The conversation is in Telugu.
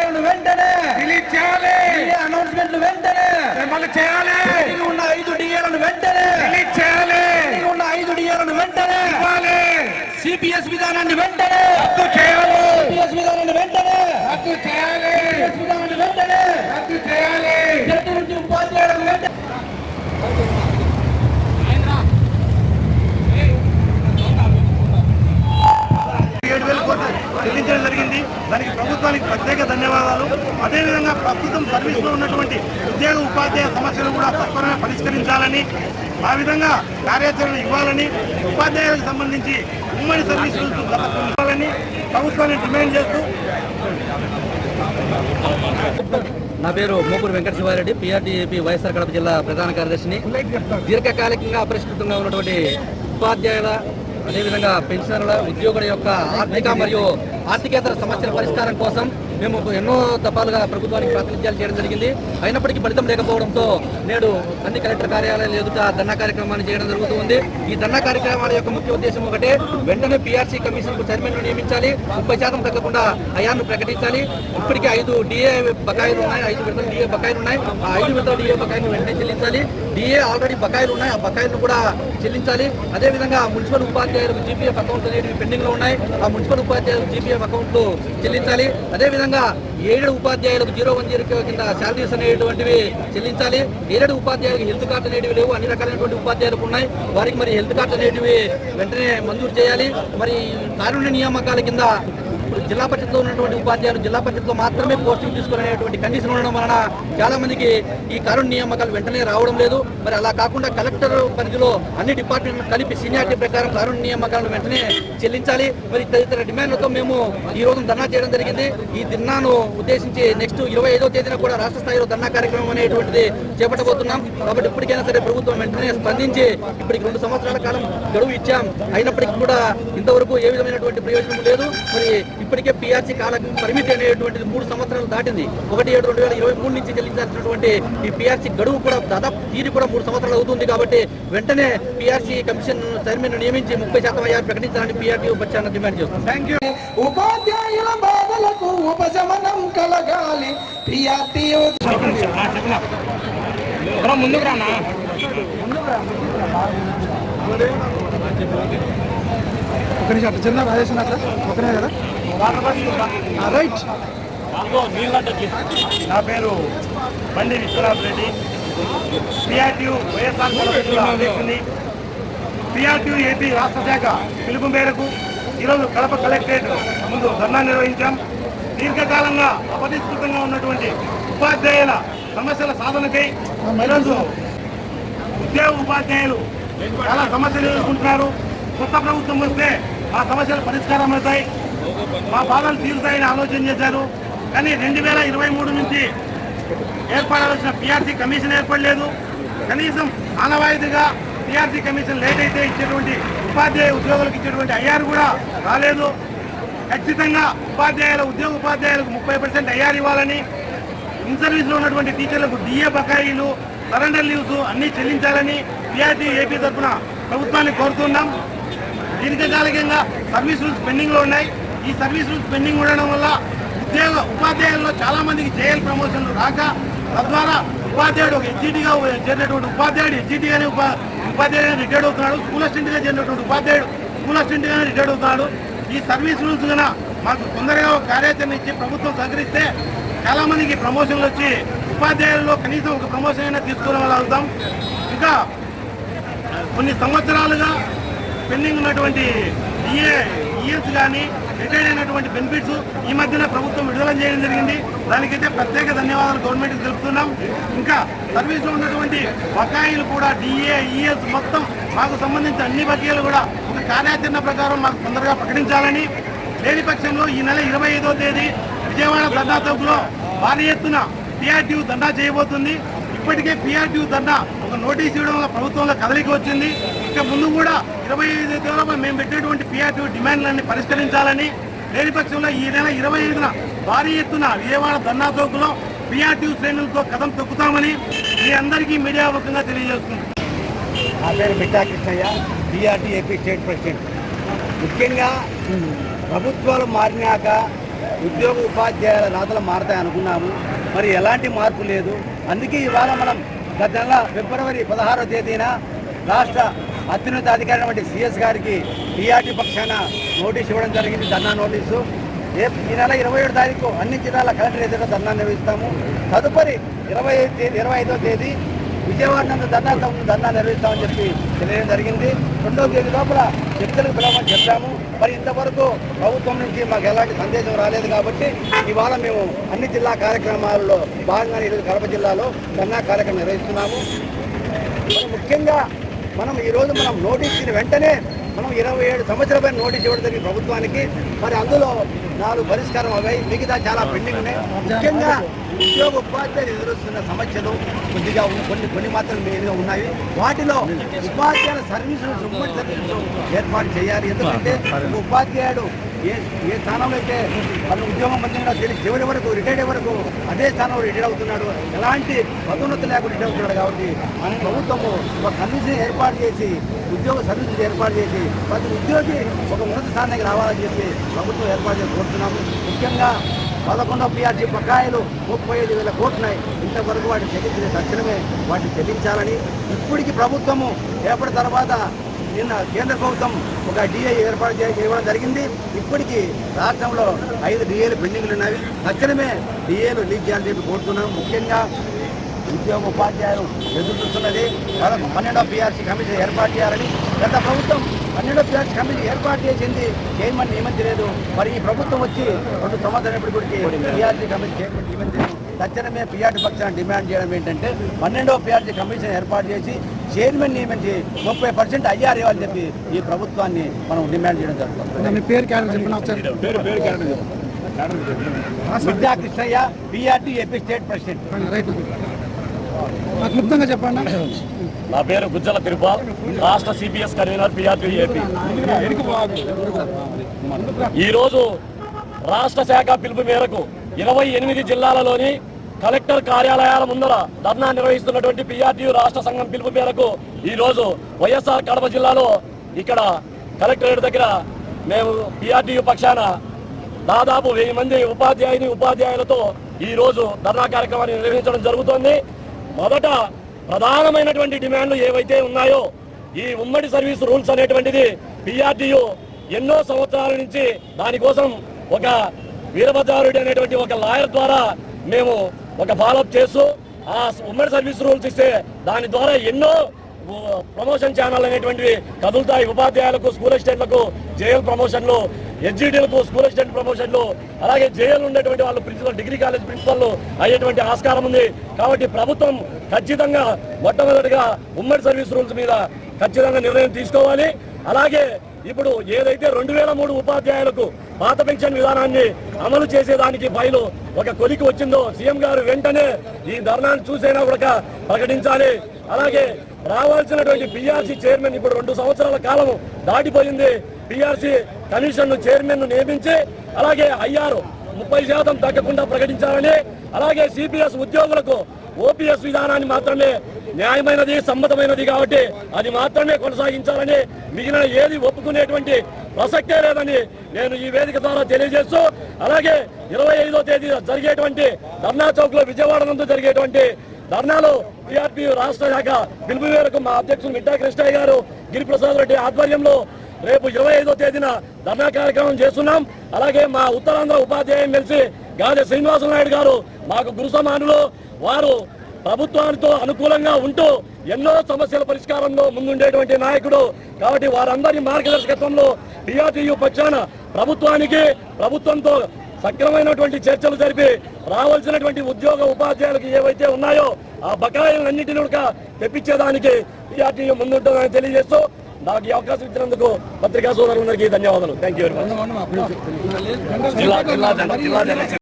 డిఏలను వెంటనే రిలీజ్ చేయాలి. అనౌన్స్మెంట్లు వెంటనే అమలు చేయాలి. ఉన్న 5 డిఏలను వెంటనే రిలీజ్ చేయాలి. ఉన్న 5 డిఏలను వెంటనే ఇవ్వాలి. సిపిఎస్ విధానాన్ని వెంటనే రద్దు చేయాలి. సిపిఎస్ విధానాన్ని వెంటనే రద్దు చేయాలి. సిపిఎస్ విధానాన్ని వెంటనే రద్దు చేయాలి. జట్టు నుంచి ఉపాధ్యాయులను వెంటనే చెల్లించడం జరిగింది. దానికి ప్రభుత్వానికి ప్రత్యేక ధన్యవాదాలు. అదేవిధంగా ప్రస్తుతం సర్వీస్లో ఉన్నటువంటి ఉద్యోగ ఉపాధ్యాయ సమస్యలు కూడా సత్వరమే పరిష్కరించాలని, ఆ విధంగా కార్యాచరణ ఇవ్వాలని, ఉపాధ్యాయులకు సంబంధించి ఉమ్మడి సర్వీసులు ఇవ్వాలని ప్రభుత్వాన్ని డిమాండ్ చేస్తూ. నా పేరు మోకూరు వెంకట శివారెడ్డి, పిఆర్టీఏపీ వైఎస్ఆర్ కడప జిల్లా ప్రధాన కార్యదర్శిని. దీర్ఘకాలికంగా అపరిష్కృతంగా ఉన్నటువంటి ఉపాధ్యాయుల, అదేవిధంగా పెన్షనర్ల, ఉద్యోగుల యొక్క ఆర్థిక మరియు ఆర్థికేతర సమస్యల పరిష్కారం కోసం మేము ఎన్నో దఫాలుగా ప్రభుత్వానికి ప్రాతినిధ్యాలు చేయడం జరిగింది. అయినప్పటికీ ఫలితం లేకపోవడంతో నేడు అన్ని కలెక్టర్ కార్యాలయాల ఎదుట ధర్నా కార్యక్రమాన్ని చేయడం జరుగుతుంది. ఈ ధర్నా కార్యక్రమాల యొక్క ముఖ్య ఉద్దేశం ఒకటే, వెంటనే పీఆర్సీ కమిషన్కు చైర్మన్ను నియమించాలి, 30% తగ్గకుండా అయాన్ను ప్రకటించాలి. ఇప్పటికే 5 డిఏ బకాయిలు ఉన్నాయి, 5 విడతల డిఏ బకాయిలు ఉన్నాయి. ఆ 5 విడతల డిఏ బకాయిలను వెంటనే చెల్లించాలి. డిఏ ఆల్రెడీ బకాయిలు ఉన్నాయి, ఆ బకాయిలను కూడా చెల్లించాలి. అదేవిధంగా మున్సిపల్ ఉపాధ్యాయులకు జీపీఎఫ్ అకౌంట్లు అనేవి పెండింగ్ లో ఉన్నాయి, ఆ మున్సిపల్ ఉపాధ్యాయులకు జీపీఎఫ్ అకౌంట్లు చెల్లించాలి. అదేవిధంగా ఏడెడ్ ఉపాధ్యాయులకు 010 కింద శాలరీస్ అనేటువంటివి చెల్లించాలి. ఏడెడ్ ఉపాధ్యాయులకు హెల్త్ కార్డు అనేటివి లేవు, అన్ని రకాలైనటువంటి ఉపాధ్యాయులకు ఉన్నాయి. వారికి మరి హెల్త్ కార్డు అనేటివి వెంటనే మంజూరు చేయాలి. మరి కారుణ్య నియామకాల కింద జిల్లా పరిషత్లో ఉన్నటువంటి ఉపాధ్యాయులు జిల్లా పరిషత్లో మాత్రమే పోస్టింగ్ తీసుకునేటువంటి కండిషన్ ఉండడం వలన చాలా మందికి ఈ కారుణ్య నియామకాలు వెంటనే రావడం లేదు. మరి అలా కాకుండా కలెక్టర్ పరిధిలో అన్ని డిపార్ట్మెంట్లు కలిపి సీనియారిటీ ప్రకారం కారుణ్య నియామకాలను వెంటనే చెల్లించాలి. మరి తదితర డిమాండ్లతో మేము ఈ రోజు ధర్నా చేయడం జరిగింది. ఈ ధర్నాను ఉద్దేశించి నెక్స్ట్ 25వ తేదీన కూడా రాష్ట్ర స్థాయిలో ధర్నా కార్యక్రమం అనేటువంటిది చేపట్టబోతున్నాం. కాబట్టి ఇప్పటికైనా సరే ప్రభుత్వం వెంటనే స్పందించి, ఇప్పటికి 2 సంవత్సరాల కాలం గడువు ఇచ్చాం, అయినప్పటికీ కూడా ఇంతవరకు ఏ విధమైనటువంటి ప్రయోజనం లేదు. మరి ఇప్పటికే పీఆర్సీ కాల పరిమితి అనేటువంటిది 3 సంవత్సరాలు దాటింది. 1/7/2023 నుంచి చెల్లించాల్సినటువంటి ఈ పీఆర్సీ గడువు కూడా దాదాపు తీరి కూడా 3 సంవత్సరాలు అవుతుంది. కాబట్టి వెంటనే పీఆర్సీ కమిషన్ చైర్మన్ నియమించి 30% అయ్యారు ప్రకటించాలని పీఆర్టీ పక్షాన డిమాండ్ చేస్తుంది. Thank you. ఉపాధ్యాయుల బాధలకు ఉపశమనం కలగాలి. పీఆర్టీ ముందుకు రానా ఒక నిమిషం అట్లా చిన్న రాజేషన్ అట్లా ఒకనే కదా రైట్. నా పేరు బండి విశ్వనాథ్ రెడ్డి, పిఆర్టీ వైఎస్ఆర్ అధ్యక్షుని. పిఆర్టీ ఏపీ రాష్ట్ర శాఖ పిలుపు మేరకు ఈరోజు కడప కలెక్టరేట్ ముందు ధర్నా నిర్వహించాం. దీర్ఘకాలంగా అపరిష్కృతంగా ఉన్నటువంటి ఉపాధ్యాయుల సమస్యల సాధనకై ఈరోజు ఉద్యోగ ఉపాధ్యాయులు చాలా సమస్యలు ఎదుర్కొంటున్నారు. కొత్త ప్రభుత్వం వస్తే ఆ సమస్యలు పరిష్కారం అవుతాయి, మా బాధలు తీరుతాయని ఆలోచన చేశారు. కానీ 2023 నుంచి ఏర్పడాల్సిన పీఆర్సీ కమిషన్ ఏర్పడలేదు. కనీసం ఆనవాయితీగా పీఆర్సీ కమిషన్ లేట్ అయితే ఇచ్చేటువంటి ఉపాధ్యాయ ఉద్యోగులకు ఇచ్చేటువంటి ఐఆర్ కూడా రాలేదు. ఖచ్చితంగా ఉద్యోగ ఉపాధ్యాయులకు 30% ఐఆర్ ఇవ్వాలని, ఇన్ సర్వీస్లో ఉన్నటువంటి టీచర్లకు డిఏ బకాయిలు, సరెండర్ లీవ్స్ అన్నీ చెల్లించాలని పీఆర్టీ ఏపీ తరఫున ప్రభుత్వాన్ని కోరుతున్నాం. దీర్ఘకాలికంగా సర్వీస్ రూల్స్ పెండింగ్లో ఉన్నాయి. ఈ సర్వీస్ రూల్స్ పెండింగ్ ఉండడం వల్ల ఉపాధ్యాయుల్లో చాలా మందికి జేఎల్ ప్రమోషన్లు రాక, తద్వారా ఉపాధ్యాయుడు ఒక ఎస్జీటీగా చేరినటువంటి ఉపాధ్యాయుడు ఎస్జీటీగానే ఉపాధ్యాయుడు రిటైర్డ్ అవుతున్నాడు, స్కూల్ అసిస్టెంట్గా చేరినటువంటి ఉపాధ్యాయుడు స్కూల్ అసిస్టెంట్గానే రిటైర్డ్ అవుతున్నాడు. ఈ సర్వీస్ రూల్స్ కన్నా మాకు తొందరగా కార్యాచరణ ఇచ్చి ప్రభుత్వం సహకరిస్తే చాలా మందికి ప్రమోషన్లు వచ్చి ఉపాధ్యాయుల్లో కనీసం ఒక ప్రమోషన్ అయినా తీసుకోవడం. ఇంకా కొన్ని సంవత్సరాలుగా పెండింగ్ ఉన్నటువంటి ఈఎస్ కానీ రిటైర్డ్ అయినటువంటి బెనిఫిట్స్ ఈ మధ్యన ప్రభుత్వం విడుదల చేయడం జరిగింది. దానికైతే ప్రత్యేక ధన్యవాదాలు గవర్నమెంట్కి తెలుపుతున్నాం. ఇంకా సర్వీస్లో ఉన్నటువంటి బకాయిలు కూడా డిఏ, ఈఎస్ మొత్తం మాకు సంబంధించిన అన్ని బకాయిలు కూడా ఒక కార్యాచరణ ప్రకారం మాకు తొందరగా ప్రకటించాలని, లేని పక్షంలో ఈ నెల 25వ తేదీ విజయవాడ ధర్నా చౌక్లో భారీ ఎత్తున పీఆర్టీ ధర్నా చేయబోతుంది. ఇప్పటికే పీఆర్టీ ధర్నా ఒక నోటీస్ ఇవ్వడం వల్ల ప్రభుత్వంలో కదలిక వచ్చింది. ఇక ముందు కూడా 25 తేదీలో మేము పెట్టినటువంటి పీఆర్టీ డిమాండ్లన్నీ పరిష్కరించాలని, లేని పక్షంలో ఈ నెల 25న భారీ ఎత్తున విజయవాడ ధర్నా చౌక్లో పీఆర్టీ శ్రేణులతో కదం తొక్కుతామని మీ అందరికీ మీడియా ముఖంగా తెలియజేస్తున్నాం. నా పేరు Mitta Krishnaiah, PRT AP state president. ముఖ్యంగా ప్రభుత్వాలు మారినాక ఉద్యోగ ఉపాధ్యాయుల రాతలు మారతాయి అనుకున్నాము. మరి ఎలాంటి మార్పు లేదు. అందుకే ఇవాళ మనం గత నెల ఫిబ్రవరి 16వ తేదీన రాష్ట్ర అత్యున్నత అధికారి వంటి సిఎస్ గారికి పిఆర్టీ పక్షాన నోటీస్ ఇవ్వడం జరిగింది, ధర్నా నోటీసు. ఈ నెల 27వ తారీఖు అన్ని జిల్లాల కలెక్టర్ ఎదురుగా ధర్నా నిర్వహిస్తాము. తదుపరి 25వ తేదీ విజయవాడ నందు ధర్నా నిర్వహిస్తామని చెప్పి తెలియడం జరిగింది. 2వ తేదీ లోపల చర్చలకు పిలవమని చెప్పాము. మరి ఇంతవరకు ప్రభుత్వం నుంచి మాకు ఎలాంటి సందేశం రాలేదు కాబట్టి ఇవాళ మేము అన్ని జిల్లా కార్యక్రమాలలో భాగంగా ఈరోజు కడప జిల్లాలో ధర్నా కార్యక్రమం నిర్వహిస్తున్నాము. ముఖ్యంగా మనం ఈరోజు నోటీస్ ఇచ్చిన వెంటనే మనం 27 సంవత్సరాల పైన నోటీస్ ఇవ్వడం జరిగింది ప్రభుత్వానికి. మరి అందులో 4 పరిష్కారం అవ్వాయి, మిగతా చాలా పెండింగ్ ఉన్నాయి. ముఖ్యంగా ఉద్యోగ ఉపాధ్యాయులు ఎదురొస్తున్న సమస్యలు కొద్దిగా కొన్ని మాత్రం మెయిన్గా ఉన్నాయి. వాటిలో ఉపాధ్యాయుల సర్వీసులు ఉమ్మడి సర్వీసులు ఏర్పాటు చేయాలి. ఎందుకంటే ఉపాధ్యాయుడు ఏ స్థానంలో అయితే వాళ్ళు ఉద్యోగం పొందినా చివరి వరకు రిటైర్డ్ వరకు అదే స్థానంలో రిటైర్ అవుతున్నాడు, ఎలాంటి పదోన్నతి లేకుండా రిటైర్ అవుతున్నాడు. కాబట్టి మన ప్రభుత్వము ఒక కమిషన్ ఏర్పాటు చేసి ఉద్యోగ సర్వీసులు ఏర్పాటు చేసి ప్రతి ఉద్యోగి ఒక ఉన్నత స్థానానికి రావాలని చెప్పి ప్రభుత్వం ఏర్పాటు చేసి కోరుతున్నాము. ముఖ్యంగా 11వ పిఆర్టీ బకాయిలు 35,000 కోట్లున్నాయి. ఇంతవరకు వాటిని చెల్లించిన తక్షణమే వాటిని చెల్లించాలని ఇప్పటికి ప్రభుత్వము ఏర్పడిన తర్వాత నిన్న కేంద్ర ప్రభుత్వం ఒక డిఏ ఏర్పాటు చేయడం జరిగింది. ఇప్పటికీ రాష్ట్రంలో 5 డిఏలు పెండింగ్లు ఉన్నాయి. తక్షణమే డిఏలు లీక్ చేయాలని చెప్పి కోరుతున్నాం. ముఖ్యంగా ఉద్యోగ ఉపాధ్యాయులు ఎదురు చూస్తున్నది 12వ పిఆర్సీ కమిషన్ ఏర్పాటు చేయాలని. గత ప్రభుత్వం 12వ పిఆర్సీ కమిషన్ ఏర్పాటు చేసింది, చైర్మన్ నియమించలేదు. మరి ఈ ప్రభుత్వం వచ్చి 2 సంవత్సరాలప్పటికి పిఆర్సీ కమిషన్ చైర్మన్ నియమించలేదు. తక్షణమే పిఆర్టీ పక్షాన్ని డిమాండ్ చేయడం ఏంటంటే 12వ పిఆర్సీ కమిషన్ ఏర్పాటు చేసి చైర్మన్ నియమించి 30% ఐఆర్ ఇవ్వాలని చెప్పి ఈ ప్రభుత్వాన్ని మనం డిమాండ్ చేయడం జరుగుతుంది. విద్యా Krishnaiah, PRT AP state president. క్లుప్తంగా చెప్పండి. నా పేరు గుజ్జల తిరుపాల్, రాష్ట్ర సిపిఎస్ కన్వీనర్ పిఆర్టీ ఏపీ. ఈరోజు రాష్ట్ర శాఖ పిలుపు మేరకు 28 జిల్లాలలోని కలెక్టర్ కార్యాలయాల ముందర ధర్నా నిర్వహిస్తున్నటువంటి పిఆర్టీయూ రాష్ట్ర సంఘం పిలుపు మేరకు ఈరోజు వైఎస్ఆర్ కడప జిల్లాలో ఇక్కడ కలెక్టరేట్ దగ్గర మేము పిఆర్టీయూ పక్షాన దాదాపు 1000 మంది ఉపాధ్యాయులతో ఈరోజు ధర్నా కార్యక్రమాన్ని నిర్వహించడం జరుగుతోంది. మొదట ప్రధానమైనటువంటి డిమాండ్లు ఏవైతే ఉన్నాయో ఈ ఉమ్మడి సర్వీస్ రూల్స్ అనేటువంటిది పిఆర్టీయూ ఎన్నో సంవత్సరాల నుంచి దానికోసం ఒక వీరభద్రారెడ్డి అనేటువంటి ఒక లాయర్ ద్వారా మేము ఒక ఫాలోఅప్ చేస్తూ ఆ ఉమ్మడి సర్వీస్ రూల్స్ ఇస్తే దాని ద్వారా ఎన్నో ప్రమోషన్ ఛానల్ అనేటువంటివి కదులుతాయి. ఉపాధ్యాయులకు, స్కూల్ అసిస్టెంట్లకు జేఎల్ ప్రమోషన్లు, ఎస్జీడీలకు స్కూల్ అసిస్టెంట్ ప్రమోషన్లు, అలాగే జేఎల్ ఉండేటువంటి వాళ్ళు ప్రిన్సిపల్, డిగ్రీ కాలేజ్ ప్రిన్సిపల్ అయ్యేటువంటి ఆస్కారం ఉంది. కాబట్టి ప్రభుత్వం ఖచ్చితంగా మొట్టమొదటిగా ఉమ్మడి సర్వీస్ రూల్స్ మీద ఖచ్చితంగా నిర్ణయం తీసుకోవాలి. అలాగే ఇప్పుడు ఏదైతే 2003 ఉపాధ్యాయులకు పాత పెన్షన్ విధానాన్ని అమలు చేసేదానికి ఫైలు ఒక కొలికి వచ్చిందో సీఎం గారు వెంటనే ఈ ధర్నాన్ని చూసైనా కూడా ప్రకటించాలి. అలాగే రావాల్సినటువంటి పిఆర్సీ చైర్మన్ ఇప్పుడు 2 సంవత్సరాల కాలం దాటిపోయింది. పిఆర్సీ కమిషన్ చైర్మన్ నియమించి అలాగే ఐఆర్ 30% తగ్గకుండా ప్రకటించాలని, అలాగే సిపిఎస్ ఉద్యోగులకు ఓపీఎస్ విధానాన్ని మాత్రమే న్యాయమైనది, సమ్మతమైనది కాబట్టి అది మాత్రమే కొనసాగించాలని, మిగిలిన ఏది ఒప్పుకునేటువంటి ప్రసక్తే లేదని నేను ఈ వేదిక ద్వారా తెలియజేస్తూ, అలాగే 25వ తేదీ జరిగేటువంటి ధర్నా చౌక్ లో విజయవాడ నందు జరిగేటువంటి ధర్నాలో పిఆర్పీ రాష్ట్ర శాఖ పిలుపు మేరకు మా అధ్యక్షులు మిట్టా కృష్ణయ్య గారు, గిరిప్రసాద్ రెడ్డి ఆధ్వర్యంలో రేపు 25వ తేదీన ధర్నా కార్యక్రమం చేస్తున్నాం. అలాగే మా ఉత్తరాంధ్ర ఉపాధ్యాయ ఎమ్మెల్సీ గాదె శ్రీనివాస నాయుడు గారు మాకు గురు సమానులు. వారు ప్రభుత్వానితో అనుకూలంగా ఉంటూ ఎన్నో సమస్యల పరిష్కారంలో ముందుండేటువంటి నాయకుడు. కాబట్టి వారందరి మార్గదర్శకత్వంలో పిఆర్టీయూ పక్షాన ప్రభుత్వంతో సక్రమైనటువంటి చర్చలు జరిపి రావాల్సినటువంటి ఉద్యోగ ఉపాధ్యాయులకు ఏవైతే ఉన్నాయో ఆ బకాయిలన్నింటినీ కూడా తెప్పించేదానికి పిఆర్టీయూ ముందుంటుందని తెలియజేస్తూ నాకు ఈ అవకాశం ఇచ్చినందుకు పత్రికా సోదరులందరికీ ధన్యవాదాలు. Thank you very much.